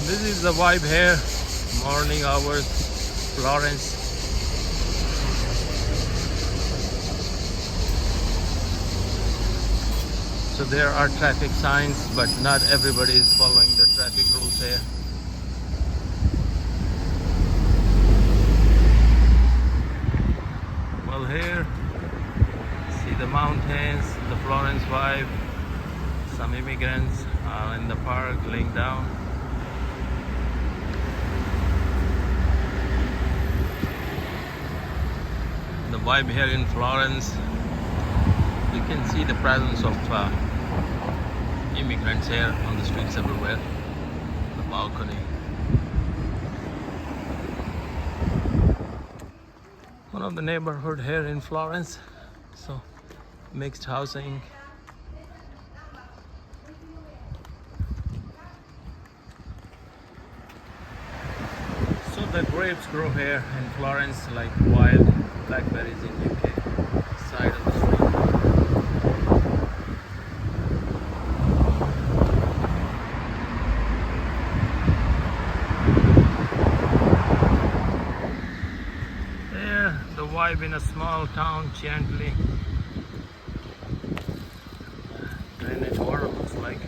This is the vibe here, morning hours, Florence. So there are traffic signs, but not everybody is following the traffic rules here. Well, here, see the mountains, the Florence vibe. Some immigrants are in the park laying down. The vibe here in Florence, you can see the presence of immigrants here on the streets everywhere. The balcony. One of the neighborhood here in Florence, so mixed housing. So the grapes grow here in Florence like wild blackberries in UK. Side of the street. There, the vibe in a small town, gently. Drainage water looks like.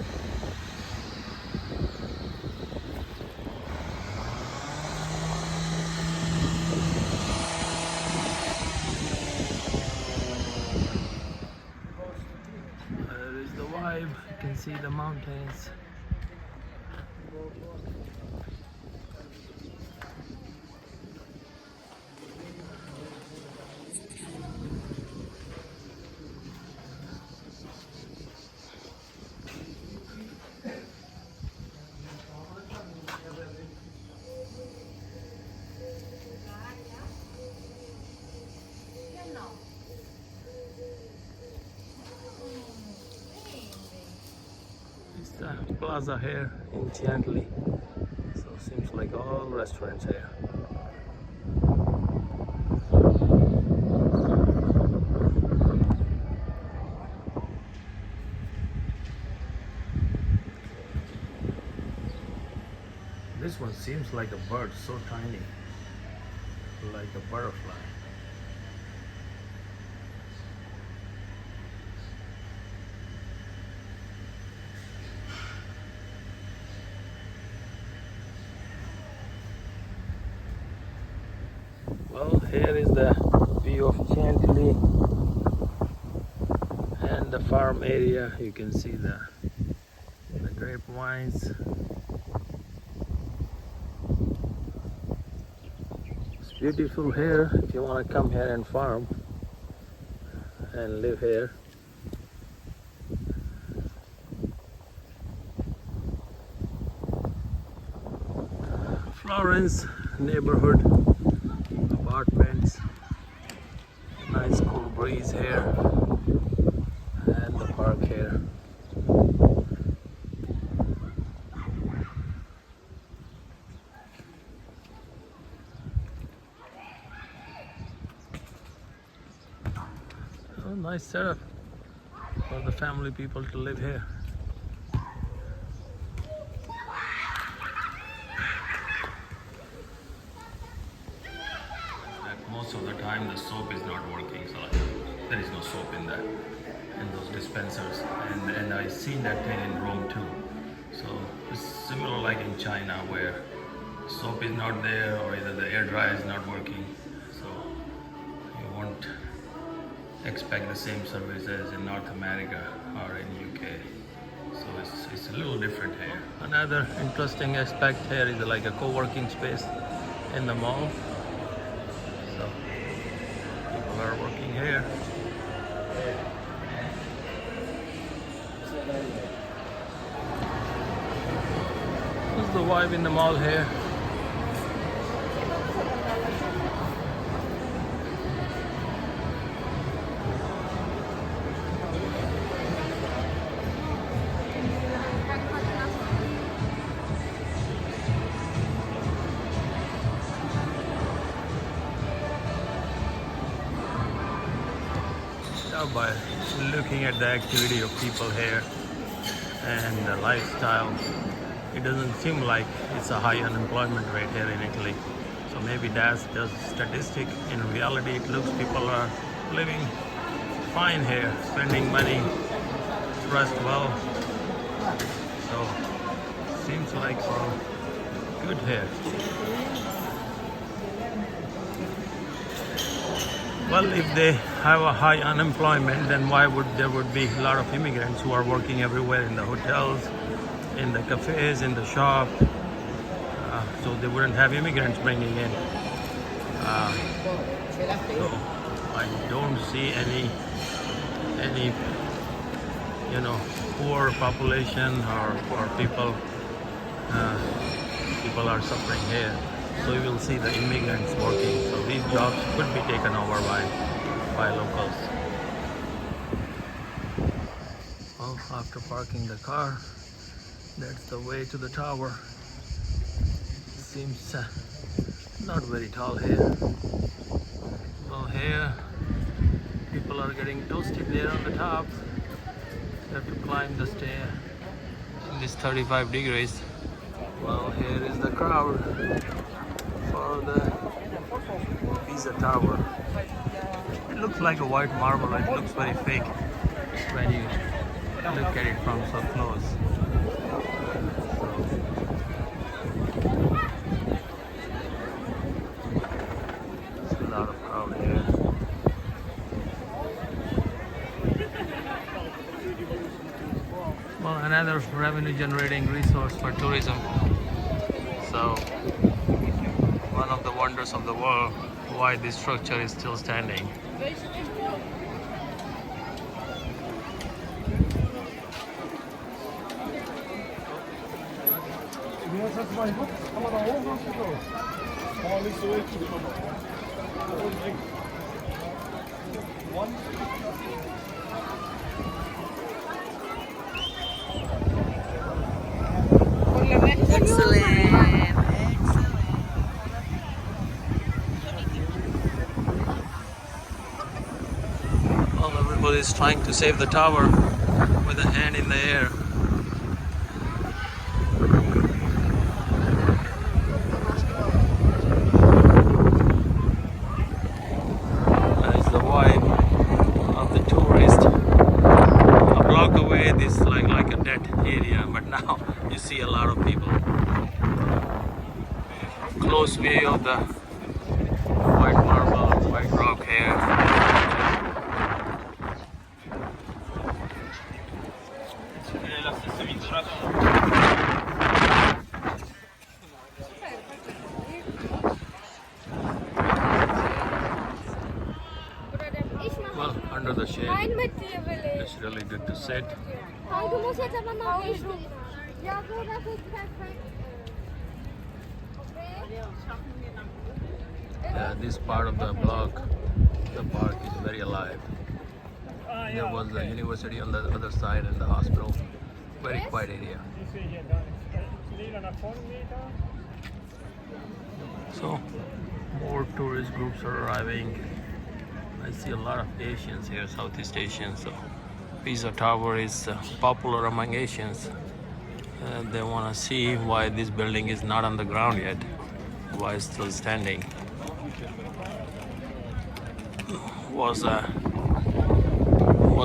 There is the vibe. You can see the mountains. It's the plaza here in Chianti. So seems like all restaurants here. This one seems like a bird, so tiny, like a butterfly. Well, here is the view of Chantilly and the farm area. You can see the grape vines. It's beautiful here if you want to come here and farm and live here. Florence neighborhood apartments, nice cool breeze here, and the park here. Oh, nice setup for the family people to live here. Most of the time the soap is not working, so there is no soap in those dispensers, and I seen that thing in Rome too. So it's similar like in China where soap is not there or either the air dryer is not working, so you won't expect the same service as in North America or in UK. So it's a little different here. Another interesting aspect here is like a co-working space in the mall. So people are working here. This is the vibe in the mall here. By looking at the activity of people here and the lifestyle it doesn't seem like it's a high unemployment rate here in Italy. So maybe that's just statistic. In reality, it looks people are living fine here, spending money, dressed well. So seems like good here. Well, if they have a high unemployment, then why would there would be a lot of immigrants who are working everywhere in the hotels, in the cafes, in the shop? So they wouldn't have immigrants bringing in. So I don't see any poor population or people are suffering here. So you will see the immigrants working. So these jobs could be taken over by locals. Well, after parking the car, that's the way to the tower. Seems not very tall here. Well, here people are getting toasted there on the top. You have to climb the stair in this 35 degrees. Well, here is the crowd for the Pisa Tower. It looks like a white marble. It looks very fake when you look at it from so close. There's a lot of crowd here. Well, another revenue generating resource for tourism. So one of the wonders of the world, why this structure is still standing. Well, everybody is trying to save the tower with a hand in the air. That's the vibe of the tourist. A block away, this like a dead area, but now you see a lot of people. Close view of the white marble, white rock here. Well, under the shade, it's really good to sit. This part of the block, the park is very alive. There was the university on the other side and the hospital. Very quiet area. So more tourist groups are arriving. I see a lot of Asians here, Southeast Asians. So Pisa Tower is popular among Asians. They want to see why this building is not on the ground yet, why it's still standing. Was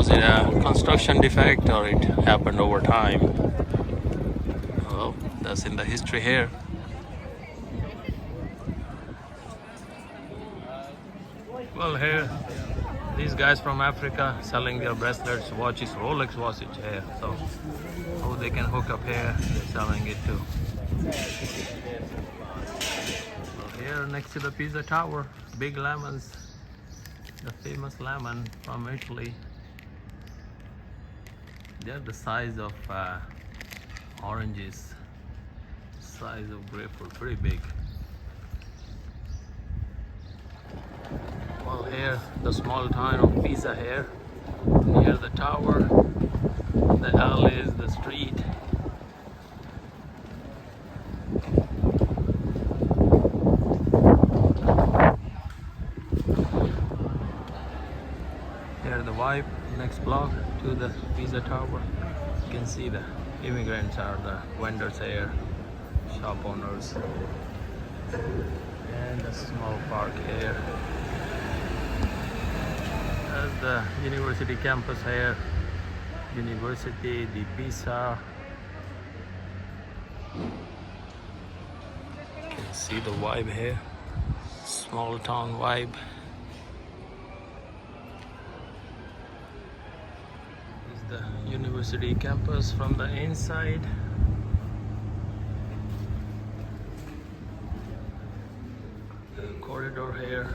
it a construction defect or it happened over time? Well, that's in the history here. Well, here these guys from Africa selling their bracelets, watches, Rolex watches here. So how they can hook up here, they're selling it too. So here next to the Pisa Tower, big lemons, the famous lemon from Italy. They're the size of oranges, size of grapefruit, pretty big. Well, here the small town of Pisa here, near the tower, the alleys, the street. Here the vibe, next block to the Pisa Tower. You can see the Immigrants are the vendors here, shop owners, and a small park here. There's the university campus here. University di Pisa. You can see the vibe here. Small town vibe. This is the university campus from the inside. The corridor here.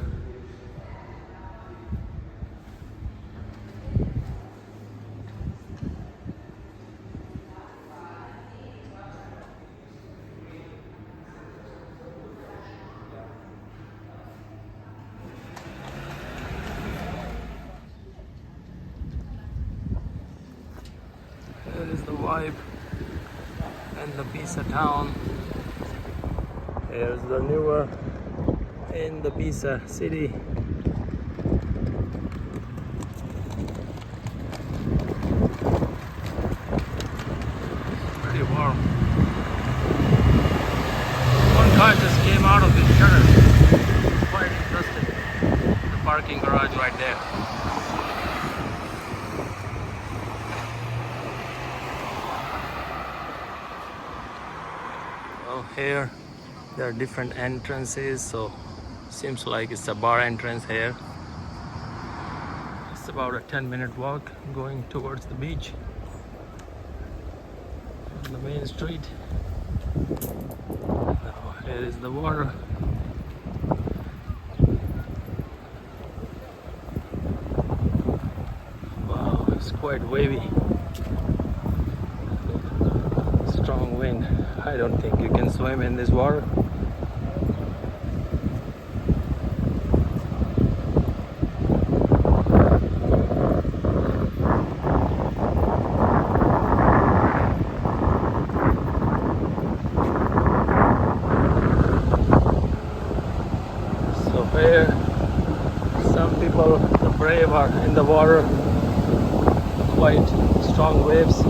Here is the vibe and the Pisa town. Here's the newer in the Pisa city. Pretty warm. One car just came out of the shutter. It's quite interesting. The parking garage right there. Here there are different entrances, so seems like it's a bar entrance here. It's about a 10-minute walk going towards the beach on the main street. Now here is the water. Wow, it's quite wavy. Strong wind. I don't think you can swim in this water. So here, some people, the brave, are in the water. Quite strong waves.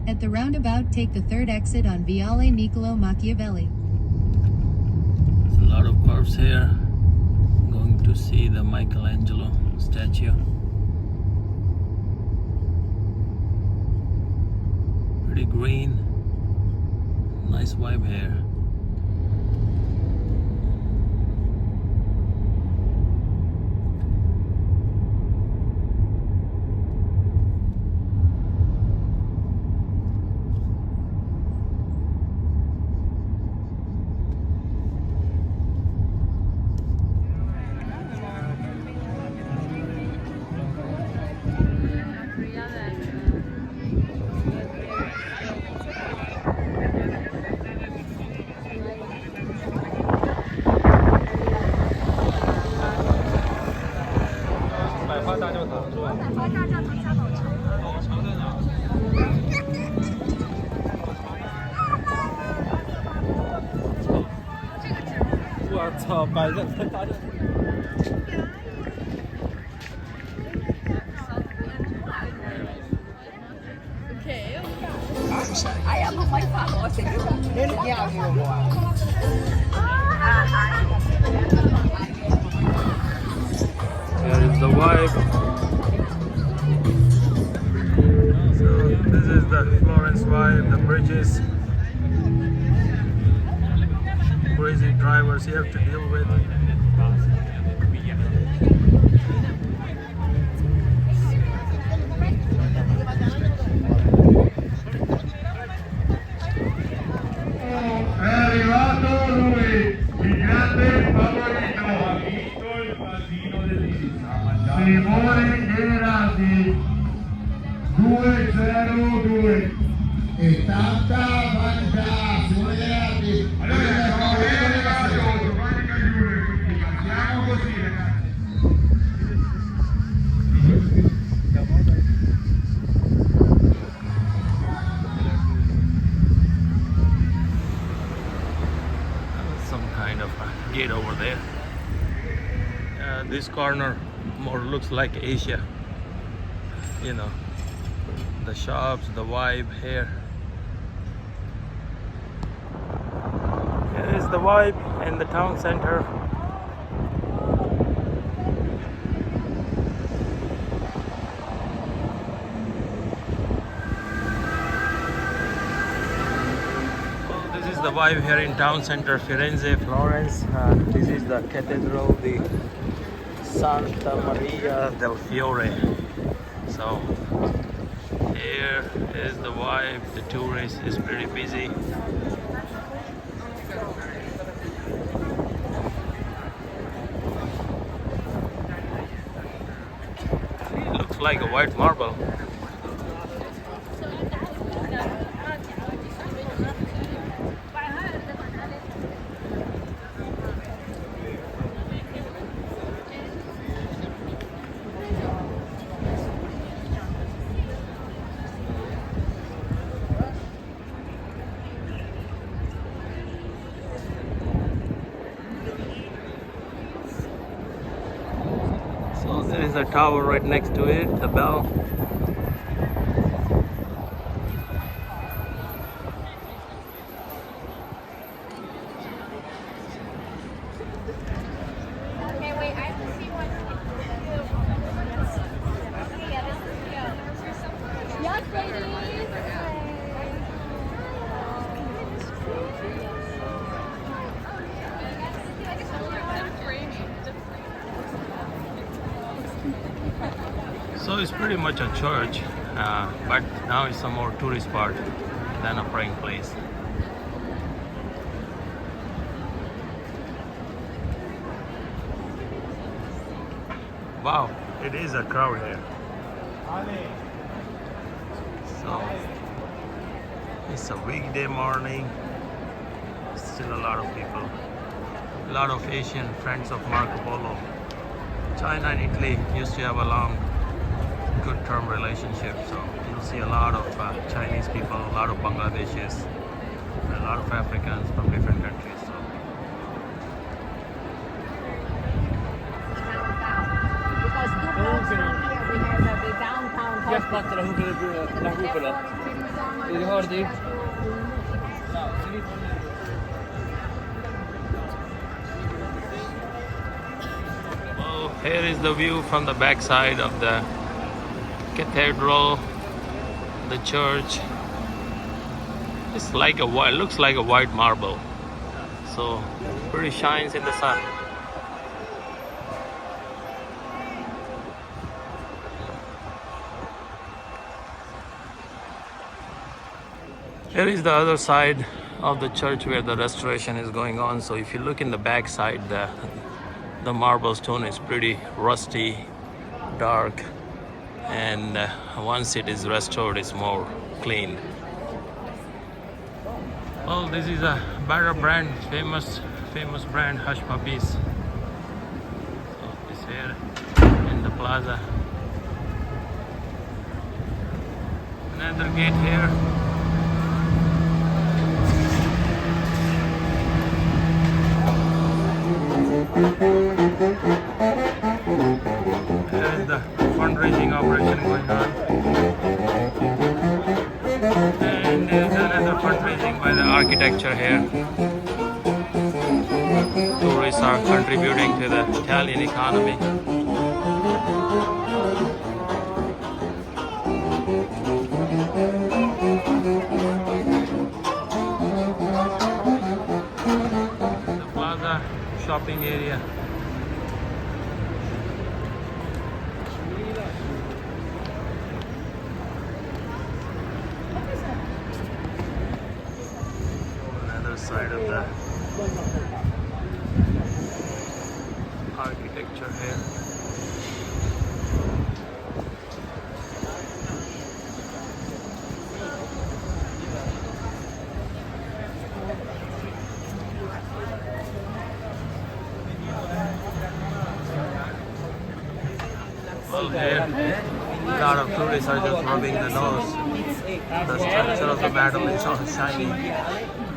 At the roundabout, take the third exit on Viale Niccolo Machiavelli. There's a lot of cars here. Going to see the Michelangelo statue. Pretty green. Nice vibe here. 我操，摆在太大了。Here is the vibe. So this is the Florence vibe, the bridges, crazy drivers you have to deal with. È arrivato lui, il grande favorito, ha vinto il pasino del Pisa. Simone Generati, 2-0-2. E tanta vanità, Simone Generati. Allora, Giovanni Cagliure, quindi partiamo così, ragazzi. Some kind of a gate over there. This corner more looks like Asia. You know, the shops, the vibe here. Here is the vibe in the town center. This is the vibe here in town center, Firenze, Florence. This is the cathedral, the Santa Maria del Fiore. So here is the vibe. The tourist is pretty busy. It looks like a white marble. So there is a tower right next to it, the bell. Okay, wait, I have to see one. Okay, yeah, this is good. Yes, ladies. So it's pretty much a church, but now it's a more tourist spot than a praying place. Wow, it is a crowd here. So it's a weekday morning. Still a lot of people. A lot of Asian friends of Marco Polo. China and Italy used to have a long, good term relationship. So you'll see a lot of Chinese people, a lot of Bangladeshis, a lot of Africans from different countries. So Because two blocks from here we have the downtown Jag hospital. fattar huvudena. Är det hör dit? well, here is the view from the back side of the cathedral, the church. It's like looks like a white marble. So pretty shines in the sun. Here is the other side of the church where the restoration is going on. So if you look in the back side, the marble stone is pretty rusty, dark, and once it is restored, it's more clean. Well, this is a better brand, famous brand, Hush Puppies. So it's here in the plaza. another gate here. And the fundraising operation going on. And there's another fundraising by the architecture here. Tourists are contributing to the Italian economy. The plaza shopping area. Another side of the architecture here. Well, here, a lot of tourists are just rubbing the nose. The structure of the metal is all shiny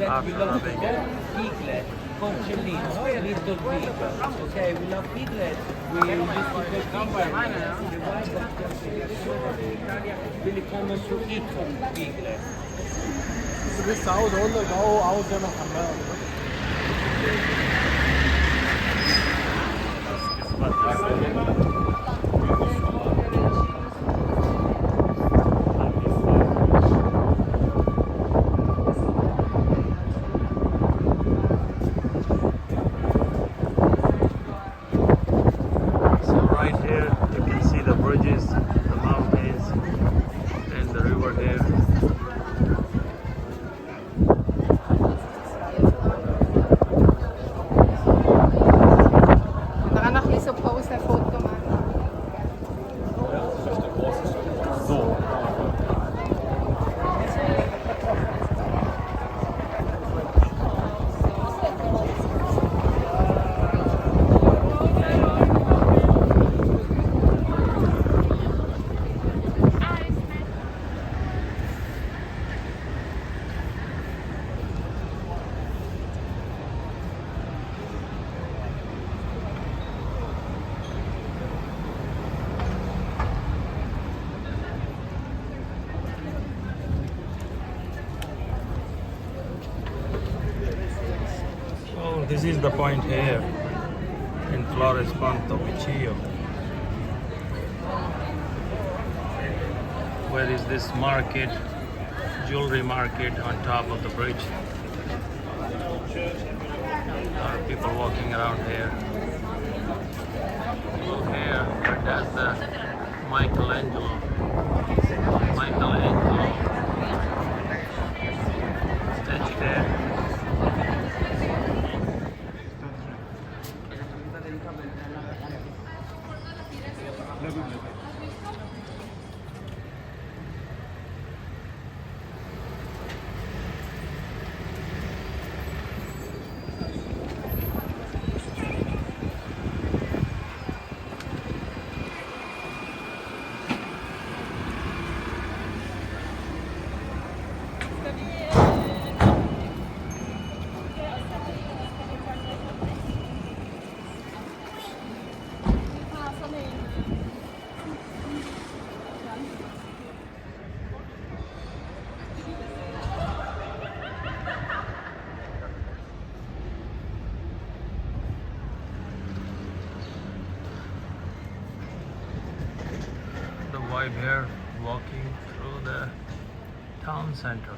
after rubbing it. Piglet, porcellino, little pig. Okay, we love piglet. We used to call piglet. The ones that really come to eat from piglet. لسه عاوز اقول لك اهو عاوز انا حمام. So right here you can see the bridges, the mountains, and the river here. Baka nakli-suppose na photo man. Oh, this is the point here in Flores Ponto Vecchio. Where is this market, jewelry market on top of the bridge? A lot of people walking around here. Here, that's the Michelangelo statue there. The vibe here walking through the town center.